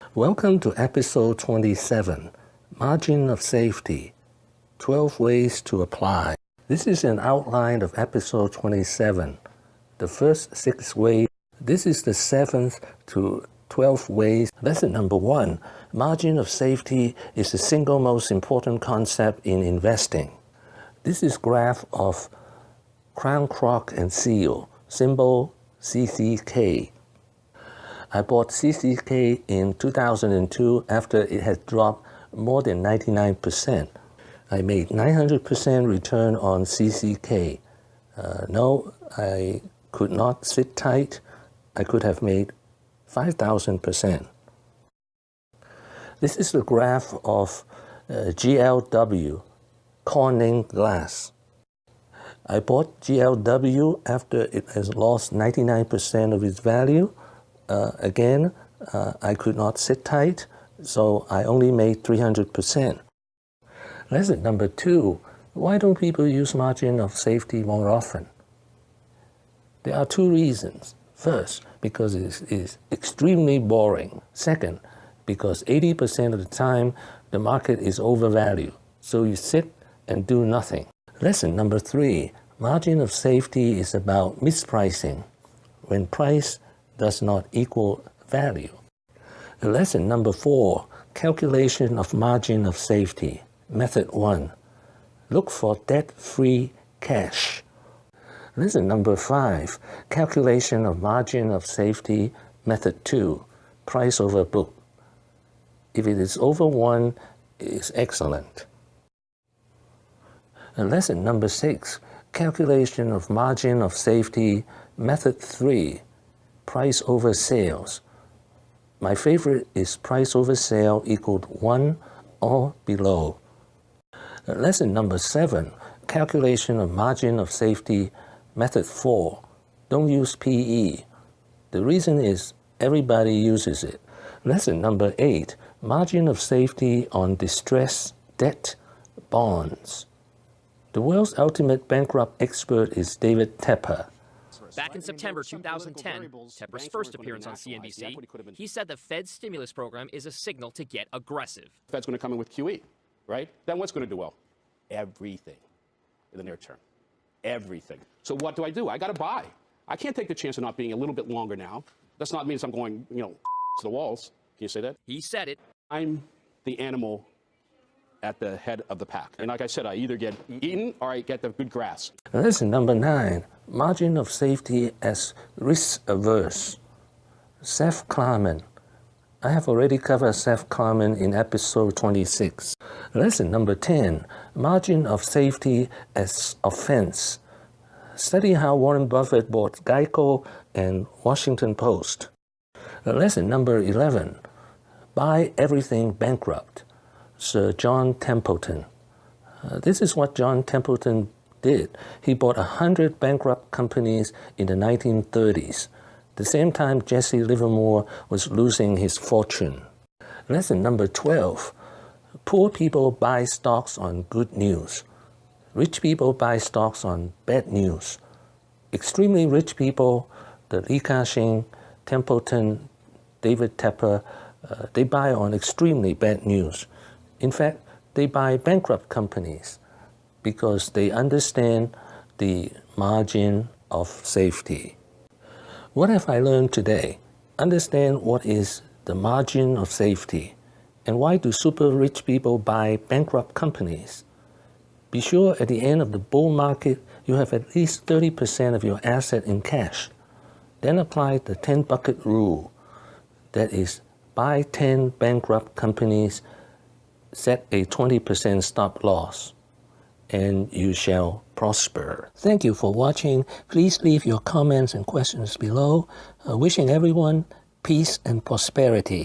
Welcome to episode 27, Margin of Safety, 12 Ways to Apply. This is an outline of episode 27, the first 6 ways. This is the 7th to 12th ways. Lesson number 1, margin of safety is the single most important concept in investing. This is graph of Crown, Croc, and Seal, symbol CCK. I bought CCK in 2002 after it had dropped more than 99%. I made 900% return on CCK. No, I could not sit tight. I could have made 5,000%. This is the graph of GLW, Corning Glass. I bought GLW after it has lost 99% of its value. Again, I could not sit tight, so I only made 300%. Lesson number 2, why don't people use margin of safety more often? There are 2 reasons. First, because it is extremely boring. Second, because 80% of the time the market is overvalued, so you sit and do nothing. Lesson number 3, margin of safety is about mispricing, when price does not equal value. Lesson number 4, calculation of margin of safety. Method 1, look for debt-free cash. Lesson number 5, calculation of margin of safety. Method 2, price over book. If it is over 1, it is excellent. Lesson number 6, calculation of margin of safety. Method 3, price over sales. My favorite is price over sale equaled 1 or below. Lesson number 7, calculation of margin of safety. Method 4, don't use PE. The reason is everybody uses it. Lesson number 8, margin of safety on distressed debt bonds. The world's ultimate bankrupt expert is David Tepper. Back in September 2010, Tepper's first appearance on CNBC, he said the Fed's stimulus program is a signal to get aggressive. The Fed's going to come in with QE, right? Then what's going to do well? Everything in the near term. Everything. So what do? I got to buy. I can't take the chance of not being a little bit longer now. That's not means I'm going, to the walls. Can you say that? He said it. I'm the animal at the head of the pack. And like I said, I either get eaten or I get the good grass. Lesson number 9, margin of safety as risk averse. Seth Klarman. I have already covered Seth Klarman in episode 26. Lesson number 10, margin of safety as offense. Study how Warren Buffett bought Geico and Washington Post. Lesson number 11, buy everything bankrupt. Sir John Templeton. This is what John Templeton did. He bought 100 bankrupt companies in the 1930s, the same time Jesse Livermore was losing his fortune. Lesson number 12, poor people buy stocks on good news. Rich people buy stocks on bad news. Extremely rich people, the Li Ka-shing, Templeton, David Tepper, they buy on extremely bad news. In fact, they buy bankrupt companies because they understand the margin of safety. What have I learned today? Understand what is the margin of safety and why do super rich people buy bankrupt companies. Be sure at the end of the bull market you have at least 30% of your asset in cash. Then apply the 10 bucket rule. That is, buy 10 bankrupt companies, set a 20% stop loss, and you shall prosper. Thank you for watching. Please leave your comments and questions below. Wishing everyone peace and prosperity.